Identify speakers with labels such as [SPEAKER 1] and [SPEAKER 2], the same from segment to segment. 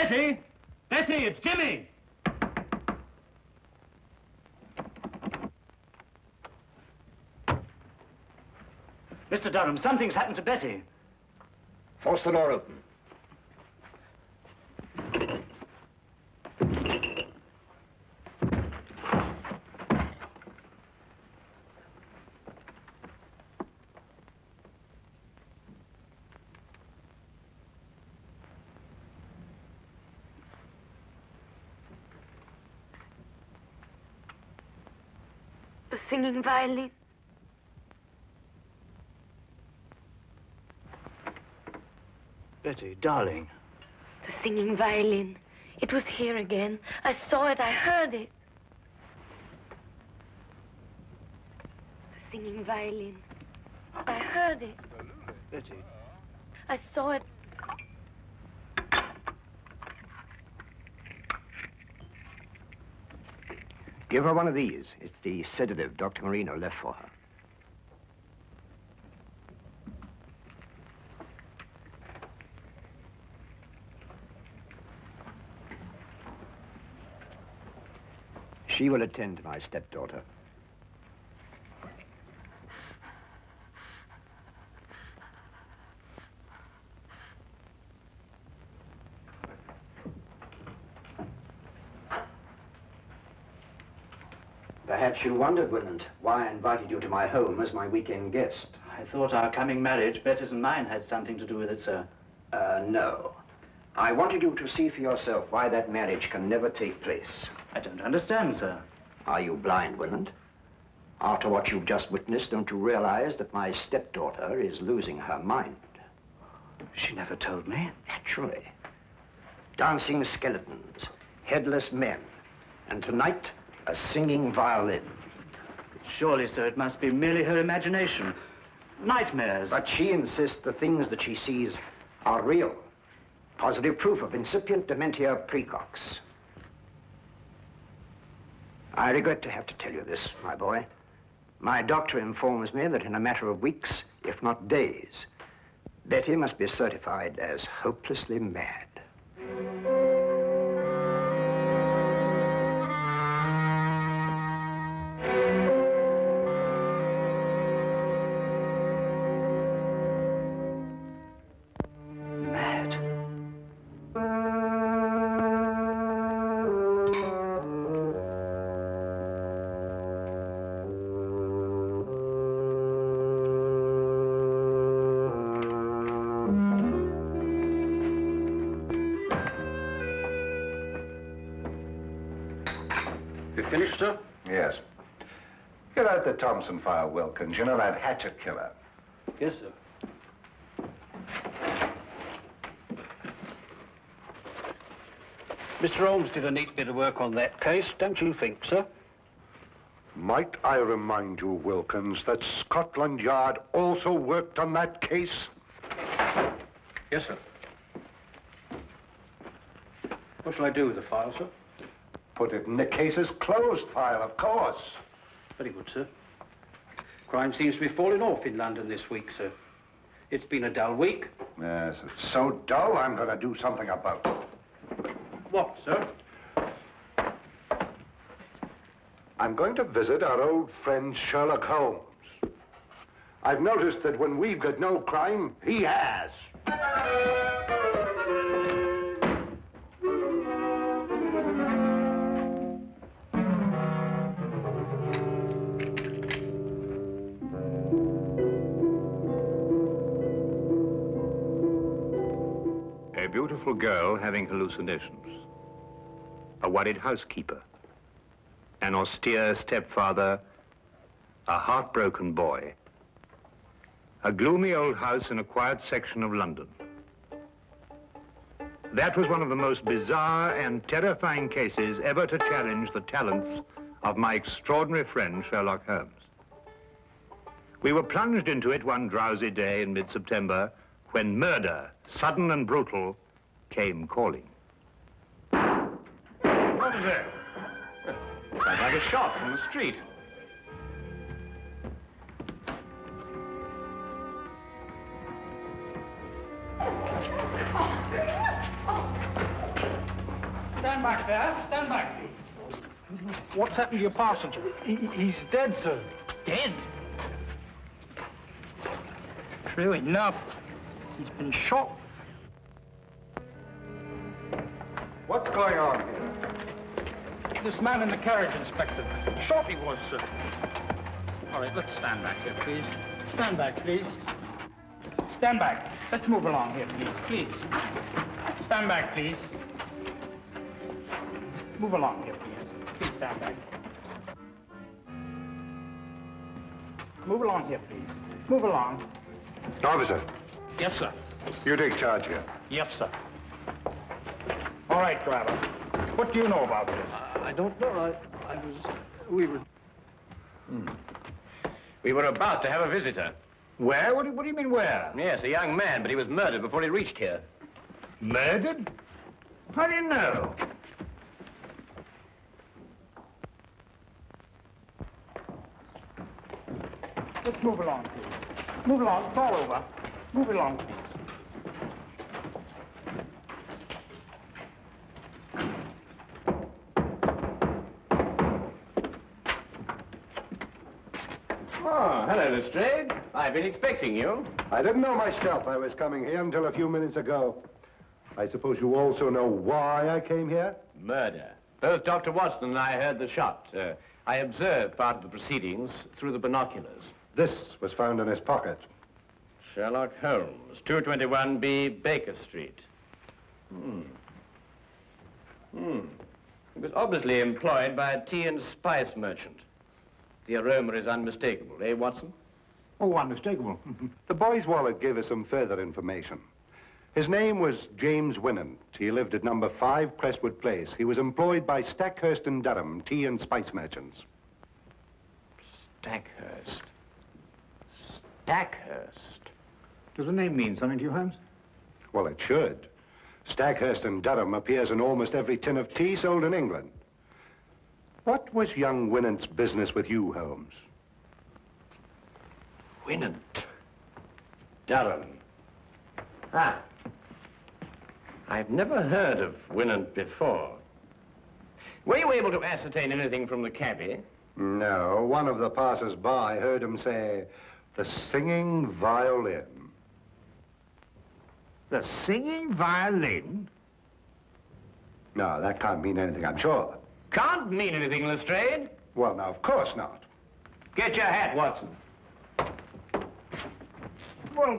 [SPEAKER 1] Betty! Betty, it's Jimmy! Mr. Durham, something's happened to Betty.
[SPEAKER 2] Force the door open.
[SPEAKER 3] The singing violin.
[SPEAKER 1] Betty, darling.
[SPEAKER 3] The singing violin. It was here again. I saw it, I heard it. The singing violin. I heard it.
[SPEAKER 1] Betty.
[SPEAKER 3] I saw it.
[SPEAKER 2] Give her one of these. It's the sedative Dr. Marino left for her. She will attend to my stepdaughter. Perhaps you wondered, Willand, why I invited you to my home as my weekend guest.
[SPEAKER 1] I thought our coming marriage, Betty's and mine, had something to do with it, sir.
[SPEAKER 2] No. I wanted you to see for yourself why that marriage can never take place.
[SPEAKER 1] I don't understand, sir.
[SPEAKER 2] Are you blind, Willand? After what you've just witnessed, don't you realize that my stepdaughter is losing her mind?
[SPEAKER 1] She never told me.
[SPEAKER 2] Naturally. Dancing skeletons, headless men, and tonight, a singing violin.
[SPEAKER 1] Surely, sir, it must be merely her imagination. Nightmares.
[SPEAKER 2] But she insists the things that she sees are real. Positive proof of incipient dementia precox. I regret to have to tell you this, my boy. My doctor informs me that in a matter of weeks, if not days, Betty must be certified as hopelessly mad.
[SPEAKER 4] Finished, sir?
[SPEAKER 5] Yes. Get out the Thompson file, Wilkins. You know that hatchet killer.
[SPEAKER 4] Yes, sir. Mr. Holmes did a neat bit of work on that case, don't you think, sir?
[SPEAKER 5] Might I remind you, Wilkins, that Scotland Yard also worked on that case?
[SPEAKER 4] Yes, sir. What shall I do with the file, sir?
[SPEAKER 5] Put it in the case's closed file, of course.
[SPEAKER 4] Very good, sir. Crime seems to be falling off in London this week, sir. It's been a dull week.
[SPEAKER 5] Yes, it's so dull, I'm going to do something about it.
[SPEAKER 4] What, sir?
[SPEAKER 5] I'm going to visit our old friend Sherlock Holmes. I've noticed that when we've got no crime, he has.
[SPEAKER 6] A beautiful girl having hallucinations. A worried housekeeper. An austere stepfather. A heartbroken boy. A gloomy old house in a quiet section of London. That was one of the most bizarre and terrifying cases ever to challenge the talents of my extraordinary friend, Sherlock Holmes. We were plunged into it one drowsy day in mid-September when murder, sudden and brutal, came calling.
[SPEAKER 1] What is it? Sounds like a shot from the street.
[SPEAKER 4] back there. Stand back, please. What's happened to your passenger? He's dead, sir. Dead? True enough. He's been shot.
[SPEAKER 5] What's going on here?
[SPEAKER 4] This man in the carriage, Inspector. Shot he was, sir. All right, let's stand back here, please. Stand back, please. Stand back. Let's move along here, please. Please. Stand back, please. Move along here, please. Please stand back. Move along here, please. Move along.
[SPEAKER 5] Officer,
[SPEAKER 4] Yes, sir.
[SPEAKER 5] you take charge here.
[SPEAKER 4] Yes, sir. All right, driver. What do you know about this?
[SPEAKER 7] I don't know. We were about to have a visitor.
[SPEAKER 6] Where? What do you mean, where?
[SPEAKER 7] Yes, a young man, but he was murdered before he reached here.
[SPEAKER 6] Murdered? How do you know?
[SPEAKER 4] Let's move along, please. Move along. It's all over. Move along, please.
[SPEAKER 7] Oh, hello, Lestrade. I've been expecting you.
[SPEAKER 5] I didn't know myself I was coming here until a few minutes ago. I suppose you also know why I came here?
[SPEAKER 7] Murder. Both Dr. Watson and I heard the shot. I observed part of the proceedings through the binoculars.
[SPEAKER 5] This was found in his pocket.
[SPEAKER 7] Sherlock Holmes, 221B Baker Street. He was obviously employed by a tea and spice merchant. The aroma is unmistakable, eh, Watson?
[SPEAKER 6] Oh, unmistakable.
[SPEAKER 5] The boy's wallet gave us some further information. His name was James Winant. He lived at number 5 Crestwood Place. He was employed by Stackhurst and Durham, tea and spice merchants.
[SPEAKER 7] Stackhurst. Stackhurst.
[SPEAKER 6] Does the name mean something to you, Holmes?
[SPEAKER 5] Well, it should. Stackhurst and Durham appears in almost every tin of tea sold in England. What was young Winant's business with you, Holmes?
[SPEAKER 7] Winant. Durham. Ah. I've never heard of Winant before. Were you able to ascertain anything from the cabby?
[SPEAKER 5] No, one of the passers-by heard him say, "The singing violin."
[SPEAKER 6] The singing violin?
[SPEAKER 5] No, that can't mean anything, I'm sure.
[SPEAKER 7] Can't mean anything, Lestrade.
[SPEAKER 5] Well, now, of course not.
[SPEAKER 7] Get your hat, Watson.
[SPEAKER 6] Well,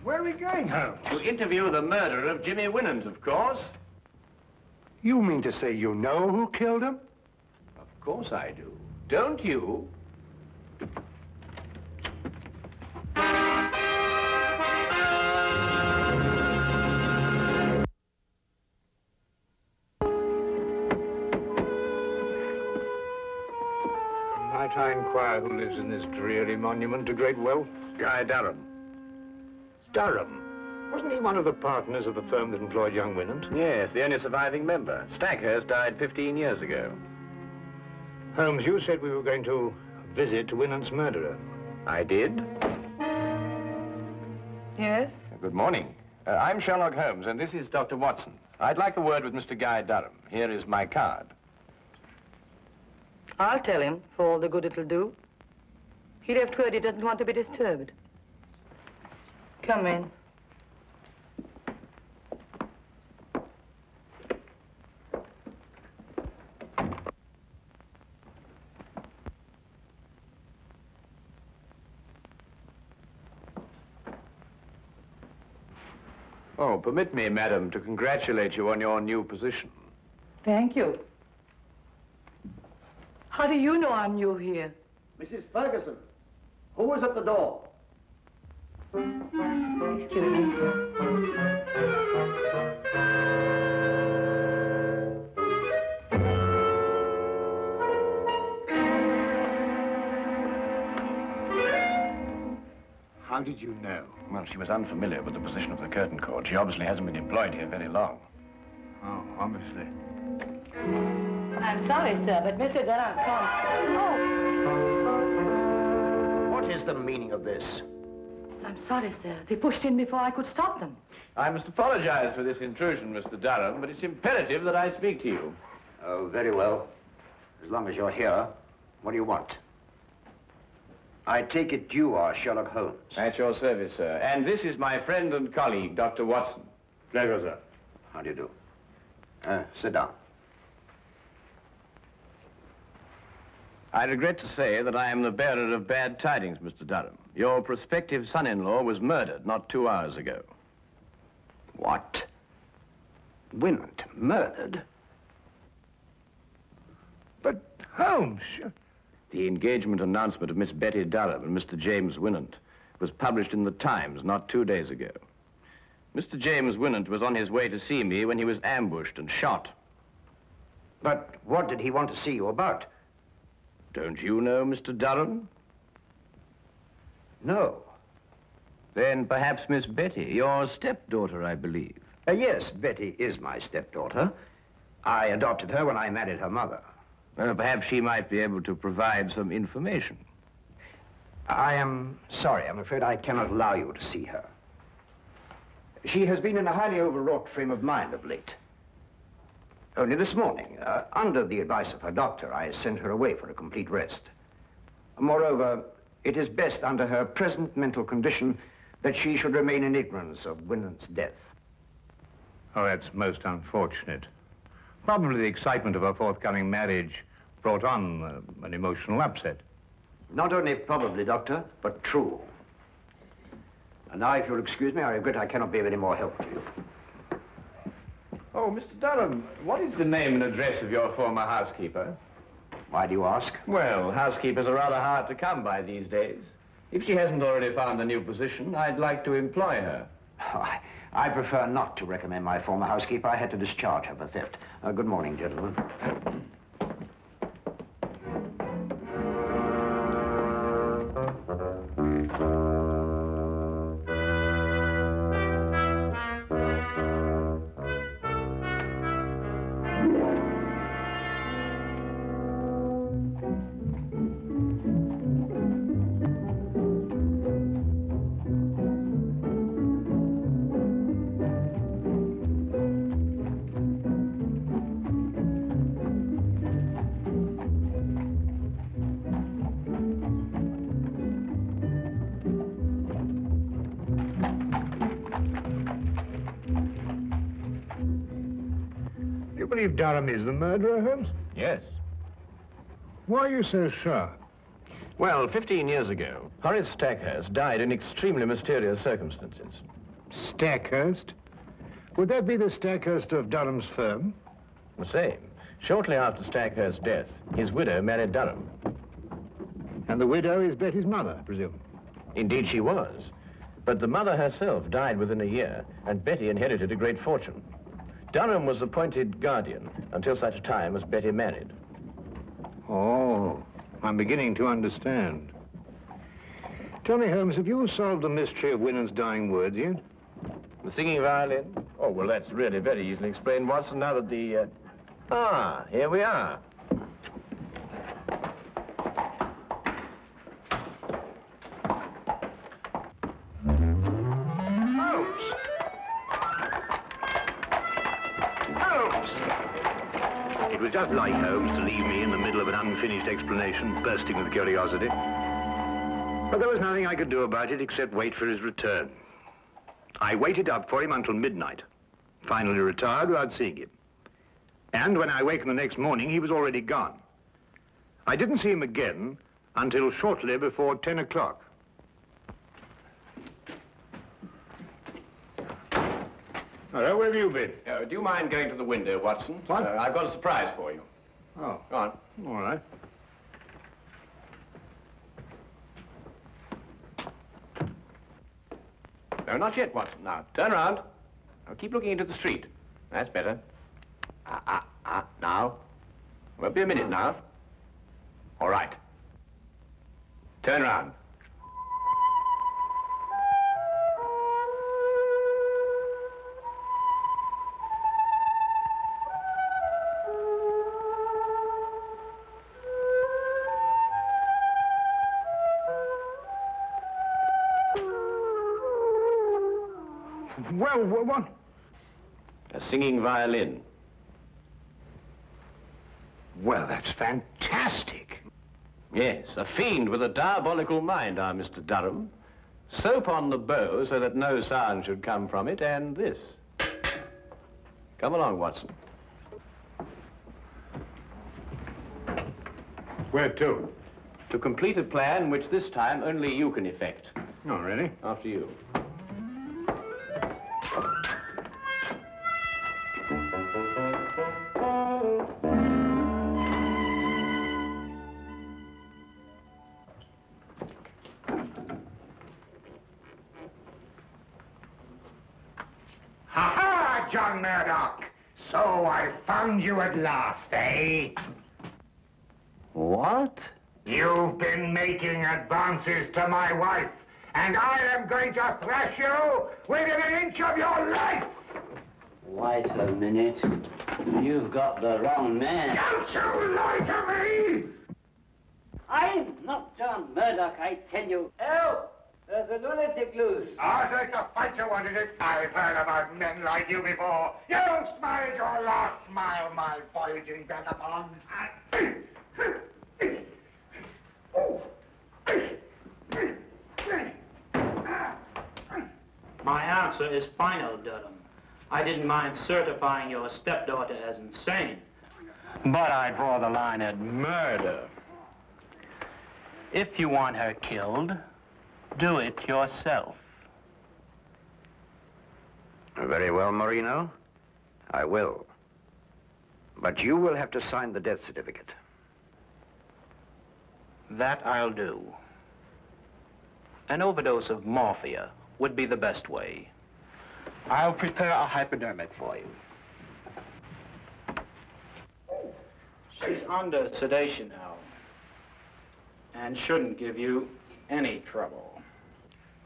[SPEAKER 6] where are we going, Holmes?
[SPEAKER 7] To interview the murderer of Jimmy Winant, of course.
[SPEAKER 5] You mean to say you know who killed him?
[SPEAKER 7] Of course I do. Don't you?
[SPEAKER 6] Might I inquire who lives in this dreary monument to great wealth?
[SPEAKER 7] Guy Durham.
[SPEAKER 6] Durham. Wasn't he one of the partners of the firm that employed young Winant?
[SPEAKER 7] Yes, the only surviving member. Stackhurst died 15 years ago.
[SPEAKER 6] Holmes, you said we were going to visit Winant's murderer.
[SPEAKER 7] I did.
[SPEAKER 3] Yes?
[SPEAKER 7] Good morning. I'm Sherlock Holmes, and this is Dr. Watson. I'd like a word with Mr. Guy Durham. Here is my card.
[SPEAKER 8] I'll tell him, for all the good it'll do. He left word he doesn't want to be disturbed. Come in.
[SPEAKER 7] Oh, permit me, madam, to congratulate you on your new position.
[SPEAKER 8] Thank you. How do you know I'm new here?
[SPEAKER 1] Mrs. Ferguson, who was at the door?
[SPEAKER 8] Excuse me.
[SPEAKER 6] How did you know?
[SPEAKER 7] Well, she was unfamiliar with the position of the curtain cord. She obviously hasn't been employed here very long.
[SPEAKER 6] Oh, obviously.
[SPEAKER 8] I'm sorry, sir, but Mr. Durham can't.
[SPEAKER 2] What is the meaning of this?
[SPEAKER 8] I'm sorry, sir. They pushed in before I could stop them.
[SPEAKER 7] I must apologize for this intrusion, Mr. Durham, but it's imperative that I speak to you.
[SPEAKER 2] Oh, very well. As long as you're here, what do you want? I take it you are Sherlock Holmes.
[SPEAKER 7] At your service, sir. And this is my friend and colleague, Dr. Watson.
[SPEAKER 5] Pleasure, sir.
[SPEAKER 2] How do you do? Sit down.
[SPEAKER 7] I regret to say that I am the bearer of bad tidings, Mr. Durham. Your prospective son-in-law was murdered not 2 hours ago.
[SPEAKER 2] What? Winant murdered?
[SPEAKER 6] But, Holmes...
[SPEAKER 7] The engagement announcement of Miss Betty Durham and Mr. James Winant was published in the Times not 2 days ago. Mr. James Winant was on his way to see me when he was ambushed and shot.
[SPEAKER 2] But what did he want to see you about?
[SPEAKER 7] Don't you know Mr. Durham?
[SPEAKER 2] No.
[SPEAKER 7] Then perhaps Miss Betty, your stepdaughter, I believe.
[SPEAKER 2] Yes, Betty is my stepdaughter. I adopted her when I married her mother.
[SPEAKER 7] Perhaps she might be able to provide some information.
[SPEAKER 2] I am sorry. I'm afraid I cannot allow you to see her. She has been in a highly overwrought frame of mind of late. Only this morning, under the advice of her doctor, I sent her away for a complete rest. Moreover, it is best under her present mental condition that she should remain in ignorance of Winant's death.
[SPEAKER 6] Oh, that's most unfortunate. Probably the excitement of her forthcoming marriage brought on an emotional upset.
[SPEAKER 2] Not only probably, Doctor, but true. And now, if you'll excuse me, I regret I cannot be of any more help to you.
[SPEAKER 7] Oh, Mr. Durham, what is the name and address of your former housekeeper?
[SPEAKER 2] Why do you ask?
[SPEAKER 7] Well, housekeepers are rather hard to come by these days. If she hasn't already found a new position, I'd like to employ her.
[SPEAKER 2] Oh, I prefer not to recommend my former housekeeper. I had to discharge her for theft. Good morning, gentlemen.
[SPEAKER 6] You believe Durham is the murderer, Holmes?
[SPEAKER 7] Yes.
[SPEAKER 6] Why are you so sure?
[SPEAKER 7] Well, 15 years ago, Horace Stackhurst died in extremely mysterious circumstances.
[SPEAKER 6] Stackhurst? Would that be the Stackhurst of Durham's firm?
[SPEAKER 7] The same. Shortly after Stackhurst's death, his widow married Durham.
[SPEAKER 6] And the widow is Betty's mother, I presume?
[SPEAKER 7] Indeed, she was. But the mother herself died within a year, and Betty inherited a great fortune. Durham was appointed guardian until such time as Betty married.
[SPEAKER 6] Oh, I'm beginning to understand. Tell me, Holmes, have you solved the mystery of Winant's dying words yet?
[SPEAKER 7] The singing violin? Oh, well, that's really very easily explained, Watson, now that the... Ah, here we are.
[SPEAKER 5] It was just like Holmes to leave me in the middle of an unfinished explanation, bursting with curiosity. But there was nothing I could do about it except wait for his return. I waited up for him until midnight, finally retired without seeing him. And when I awakened the next morning, he was already gone. I didn't see him again until shortly before 10 o'clock. Hello, where have you been?
[SPEAKER 7] Do you mind going to the window, Watson?
[SPEAKER 5] What?
[SPEAKER 7] I've got a surprise for you.
[SPEAKER 5] Oh,
[SPEAKER 7] Go on.
[SPEAKER 5] all right.
[SPEAKER 7] No, not yet, Watson. Now, turn around. Now, keep looking into the street. That's better. Now. Won't be a minute now. All right. Turn around.
[SPEAKER 6] Well, what?
[SPEAKER 7] A singing violin.
[SPEAKER 6] Well, that's fantastic.
[SPEAKER 7] Yes, a fiend with a diabolical mind, our Mr. Durham. Soap on the bow so that no sound should come from it, and this. Come along, Watson.
[SPEAKER 6] Where to?
[SPEAKER 7] To complete a plan which this time only you can effect.
[SPEAKER 6] Oh, really?
[SPEAKER 7] After you.
[SPEAKER 6] Ha-ha, John Murdoch! So I found you at last, eh?
[SPEAKER 7] What?
[SPEAKER 6] You've been making advances to my wife, and I am going to thrash you within an inch of your life!
[SPEAKER 1] Wait a minute. You've got the wrong man.
[SPEAKER 6] Don't you lie to me!
[SPEAKER 1] I'm not John Murdoch, I tell you. Help! There's a lunatic loose.
[SPEAKER 6] Oh, so it's a fight you wanted it? I've heard about men like you before. You smiled your last smile, my voyaging vagabond.
[SPEAKER 4] My answer is final, Durham. I didn't mind certifying your stepdaughter as insane, but I draw the line at murder. If you want her killed, do it yourself.
[SPEAKER 2] Very well, Marino. I will. But you will have to sign the death certificate.
[SPEAKER 4] That I'll do. An overdose of morphia would be the best way. I'll prepare a hypodermic for you. She's under sedation now, and shouldn't give you any trouble.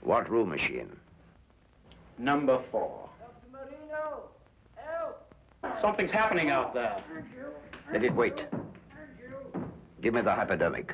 [SPEAKER 2] What room is she in?
[SPEAKER 4] Number 4.
[SPEAKER 1] Dr. Marino, help!
[SPEAKER 4] Something's happening out there.
[SPEAKER 2] Let it wait. Give me the hypodermic.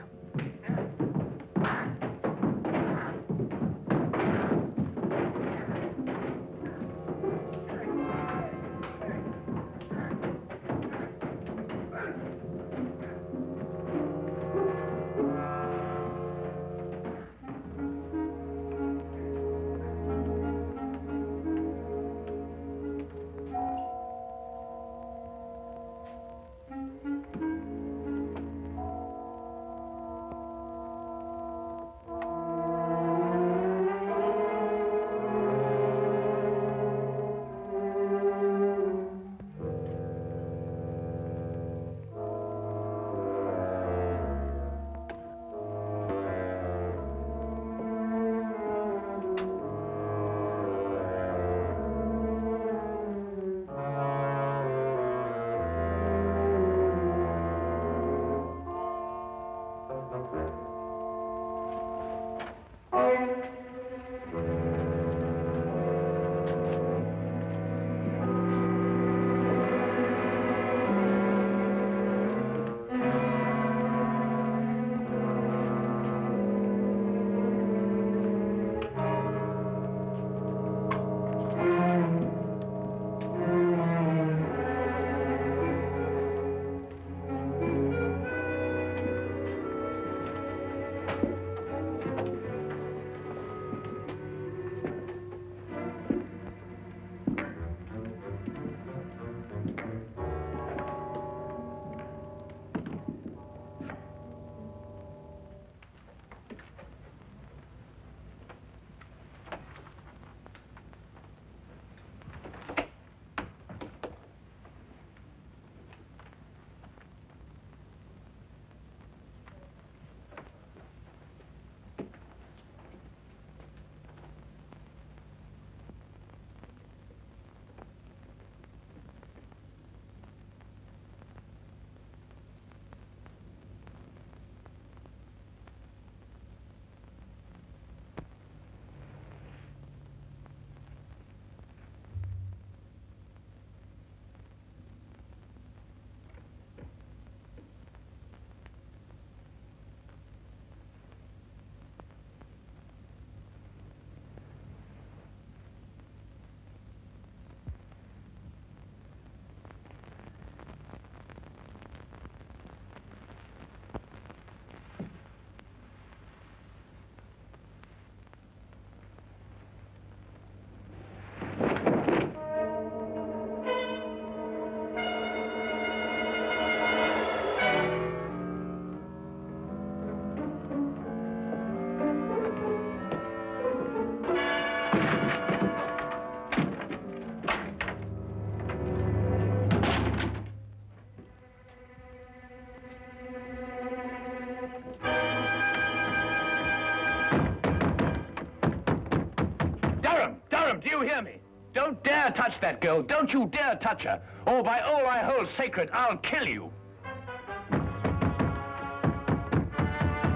[SPEAKER 7] Don't dare touch that girl. Don't you dare touch her. Or by all I hold sacred, I'll kill you.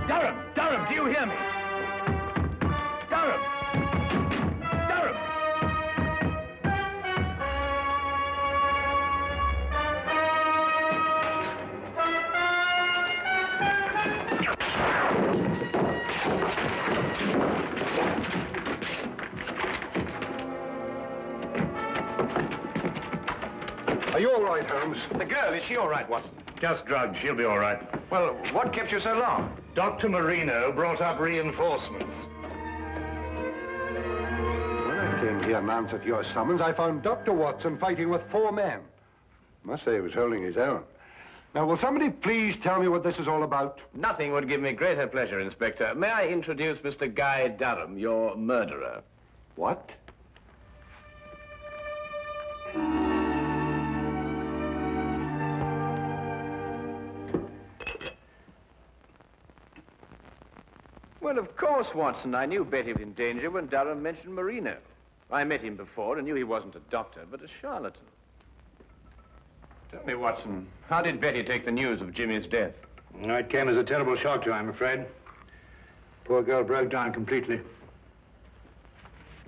[SPEAKER 7] Durham! Durham, do you hear me? Durham! Durham!
[SPEAKER 9] Are you all right, Holmes?
[SPEAKER 7] The girl, is she all right, Watson?
[SPEAKER 6] Just drugged. She'll be all right.
[SPEAKER 7] Well, what kept you so long?
[SPEAKER 6] Dr. Marino brought up reinforcements.
[SPEAKER 9] When I came here and answered your summons, I found Dr. Watson fighting with 4 men. Must say he was holding his own. Now, will somebody please tell me what this is all about?
[SPEAKER 7] Nothing would give me greater pleasure, Inspector. May I introduce Mr. Guy Durham, your murderer?
[SPEAKER 9] What?
[SPEAKER 7] Well, of course, Watson. I knew Betty was in danger when Durham mentioned Marino. I met him before and knew he wasn't a doctor, but a charlatan. Tell me, Watson, how did Betty take the news of Jimmy's death?
[SPEAKER 6] It came as a terrible shock to her, I'm afraid. Poor girl broke down completely.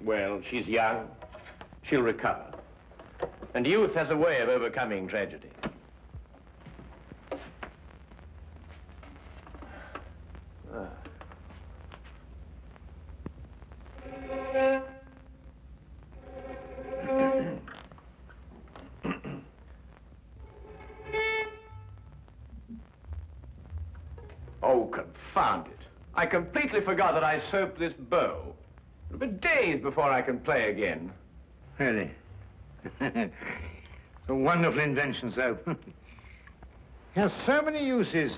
[SPEAKER 7] Well, she's young. She'll recover. And youth has a way of overcoming tragedy. Oh, confound it. I completely forgot that I soaped this bow. It'll be days before I can play again.
[SPEAKER 6] Really? A wonderful invention, soap. Has so many uses.